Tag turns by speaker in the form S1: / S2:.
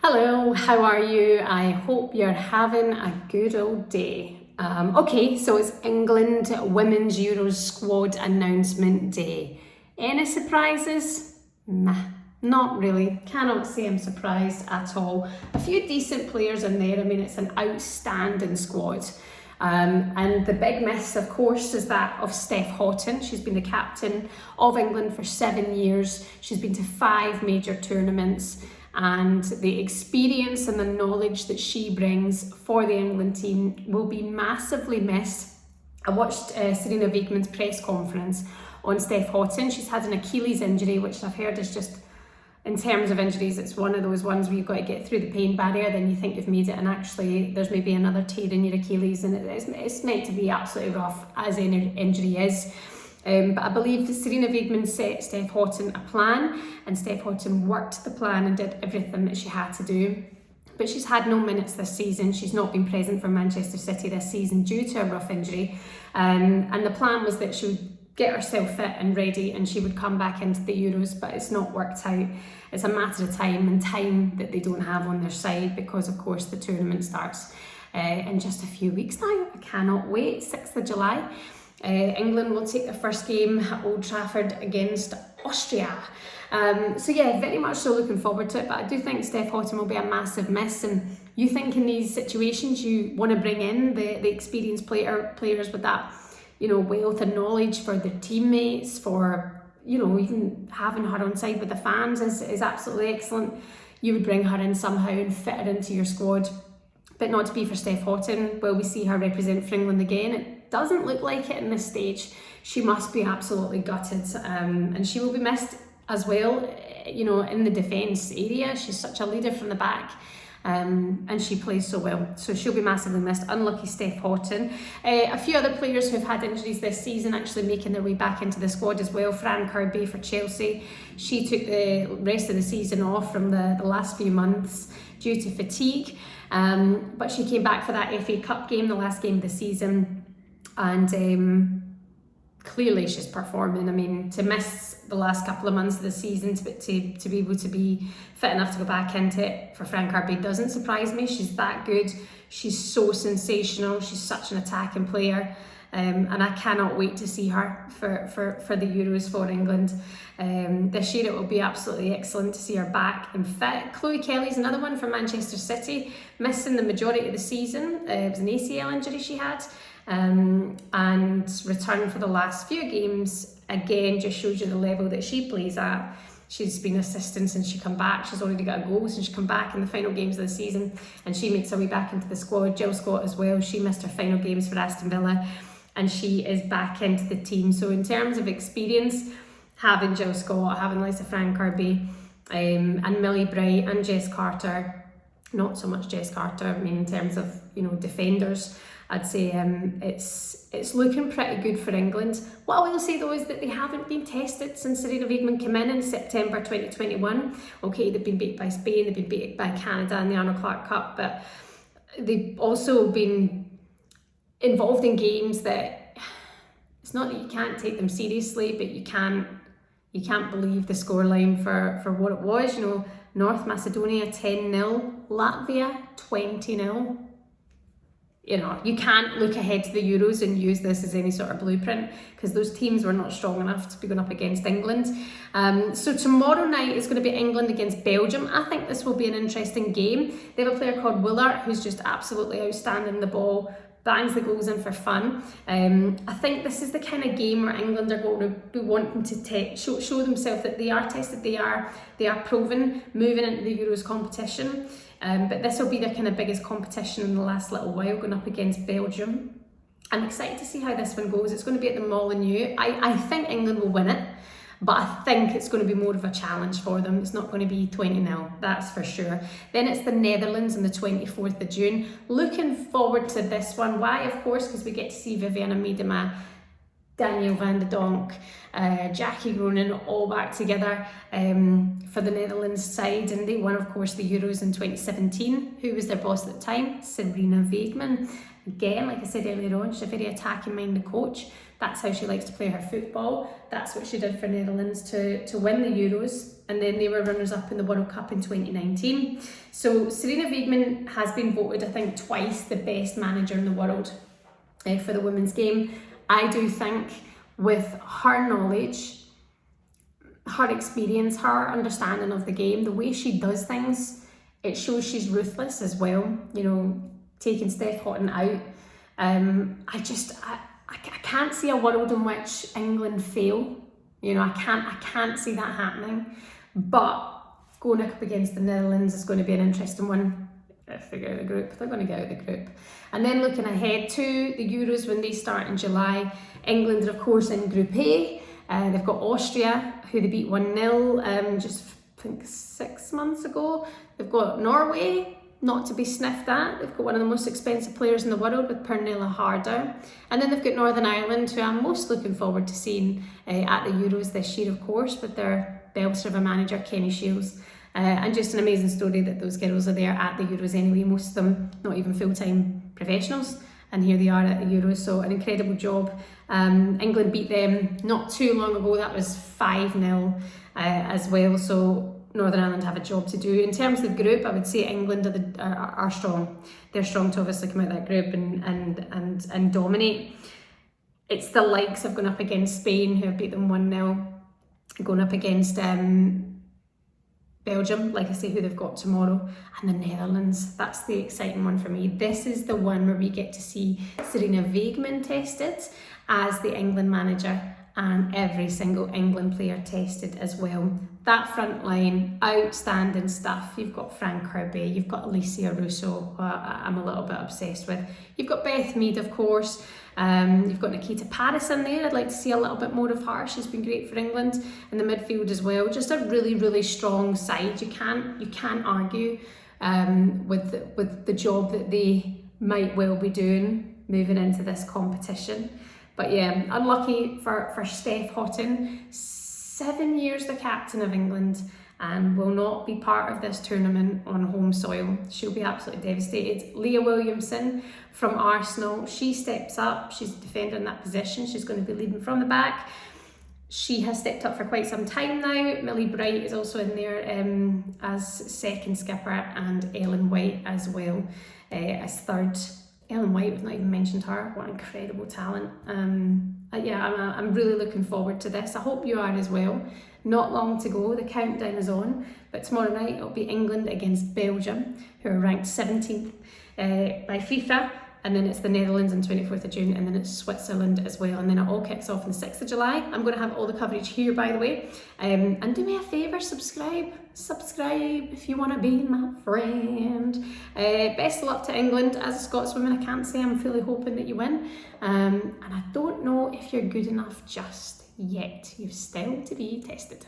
S1: Hello, how are you? I hope you're having a good old day. Okay, so it's England Women's Euros squad announcement day. Any surprises? Nah, not really. Cannot say I'm surprised at all. A few decent players in there. I mean, it's an outstanding squad. And the big miss, of course, is that of Steph Haughton. She's been the captain of England for 7 years. She's been to 5 major tournaments. And the experience and the knowledge that she brings for the England team will be massively missed. I watched Sarina Wiegman's press conference on Steph Haughton. She's had an Achilles injury, which I've heard is just, in terms of injuries, it's one of those ones where you've got to get through the pain barrier, then you think you've made it, and actually there's maybe another tear in your Achilles, and it's meant to be absolutely rough, as any injury is. But I believe Sarina Wiegman set Steph Haughton a plan, and Steph Haughton worked the plan and did everything that she had to do. But she's had no minutes this season. She's not been present for Manchester City this season due to a rough injury. And the plan was that she would get herself fit and ready and she would come back into the Euros, but it's not worked out. It's a matter of time, and time that they don't have on their side, because of course the tournament starts in just a few weeks now. I cannot wait, 6th of July. England will take their first game at Old Trafford against Austria. So yeah, very much so looking forward to it, but I do think Steph Haughton will be a massive miss. And you think in these situations you want to bring in the experienced players with that, wealth and knowledge for their teammates, for, even having her on side with the fans is absolutely excellent. You would bring her in somehow and fit her into your squad. But not to be for Steph Haughton. Will we see her represent for England again? It doesn't look like it in this stage. She must be absolutely gutted, and she will be missed as well, in the defence area. She's such a leader from the back, and she plays so well. So she'll be massively missed. Unlucky Steph Haughton. A few other players who've had injuries this season actually making their way back into the squad as well. Fran Kirby for Chelsea. She took the rest of the season off from the last few months due to fatigue. But she came back for that FA Cup game, the last game of the season, and clearly she's performing. I mean, to miss the last couple of months of the season, to be able to be fit enough to go back into it for Fran Kirby doesn't surprise me. She's that good. She's so sensational. She's such an attacking player. And I cannot wait to see her for the Euros for England. This year it will be absolutely excellent to see her back and fit. Chloe Kelly's another one from Manchester City, missing the majority of the season. It was an ACL injury she had, and returned for the last few games. Again, just shows you the level that she plays at. She's been assistant since she come back. She's already got a goal since she come back in the final games of the season, and she makes her way back into the squad. Jill Scott as well. She missed her final games for Aston Villa, and she is back into the team. So in terms of experience, having Jill Scott, having Lisa Fran Kirby, and Millie Bright and Jess Carter, not so much Jess Carter, I mean in terms of defenders, I'd say it's looking pretty good for England. What I will say though is that they haven't been tested since Sarina Wiegman came in September 2021. Okay, they've been beat by Spain, they've been beat by Canada in the Arnold Clark Cup, but they've also been involved in games that, it's not that you can't take them seriously, but you can't believe the scoreline for what it was. North Macedonia 10-0, Latvia 20-0. You can't look ahead to the Euros and use this as any sort of blueprint, because those teams were not strong enough to be going up against England. So tomorrow night is going to be England against Belgium. I think this will be an interesting game. They have a player called Willard who's just absolutely outstanding the ball, bangs the goals in for fun. I think this is the kind of game where England are going to be wanting to show themselves that they are tested, they are proven, moving into the Euros competition. But this will be their kind of biggest competition in the last little while, going up against Belgium. I'm excited to see how this one goes. It's going to be at the Molineux. I think England will win it, but I think it's going to be more of a challenge for them. It's not going to be 20-0, that's for sure. Then it's the Netherlands on the 24th of June. Looking forward to this one. Why? Of course, because we get to see Vivianne Miedema Daniel van de Donk, Jackie Groenen, all back together for the Netherlands side, and they won, of course, the Euros in 2017. Who was their boss at the time? Sarina Wiegman. Again, like I said earlier on, she's a very attacking-minded coach. That's how she likes to play her football. That's what she did for Netherlands to win the Euros, and then they were runners-up in the World Cup in 2019. So Sarina Wiegman has been voted, I think, twice the best manager in the world for the women's game. I do think with her knowledge, her experience, her understanding of the game, the way she does things, it shows she's ruthless as well. You know, taking Steph Haughton out. I can't see a world in which England fail. You know, I can't see that happening. But going up against the Netherlands is going to be an interesting one. If they get out of the group, they're going to get out of the group. And then looking ahead to the Euros when they start in July, England are of course in Group A. They've got Austria, who they beat 1-0 just I think 6 months ago. They've got Norway, not to be sniffed at. They've got one of the most expensive players in the world with Pernilla Harder. And then they've got Northern Ireland, who I'm most looking forward to seeing at the Euros this year, of course, with their belter of a manager, Kenny Shields. And just an amazing story that those girls are there at the Euros anyway, most of them not even full-time professionals, and here they are at the Euros, so an incredible job. England beat them not too long ago, that was 5-0 as well, so Northern Ireland have a job to do. In terms of the group, I would say England are strong. They're strong to obviously come out of that group and dominate. It's the likes of going up against Spain, who have beat them 1-0, going up against Belgium, like I say, who they've got tomorrow, and the Netherlands. That's the exciting one for me. This is the one where we get to see Sarina Wiegman tested as the England manager, and every single England player tested as well. That front line, outstanding stuff. You've got Fran Kirby, you've got Alicia Russo, who I'm a little bit obsessed with. You've got Beth Mead, of course. You've got Nikita Paris in there. I'd like to see a little bit more of her. She's been great for England in the midfield as well. Just a really, really strong side. You can't argue with the job that they might well be doing moving into this competition. But yeah, unlucky for Steph Haughton. 7 years the captain of England and will not be part of this tournament on home soil. She'll be absolutely devastated. Leah Williamson from Arsenal, she steps up. She's a defender in that position. She's going to be leading from the back. She has stepped up for quite some time now. Millie Bright is also in there as second skipper, and Ellen White as well as third. Ellen White, we've not even mentioned her. What incredible talent. Yeah, I'm really looking forward to this. I hope you are as well. Not long to go, the countdown is on, but tomorrow night it'll be England against Belgium, who are ranked 17th by FIFA, and then it's the Netherlands on 24th of June, and then it's Switzerland as well, and then it all kicks off on the 6th of July. I'm going to have all the coverage here, by the way, and do me a favour, subscribe if you want to be my friend. Best of luck to England. As a Scotswoman, I can't say I'm fully hoping that you win, and I don't know if you're good enough just yet. You've still to be tested.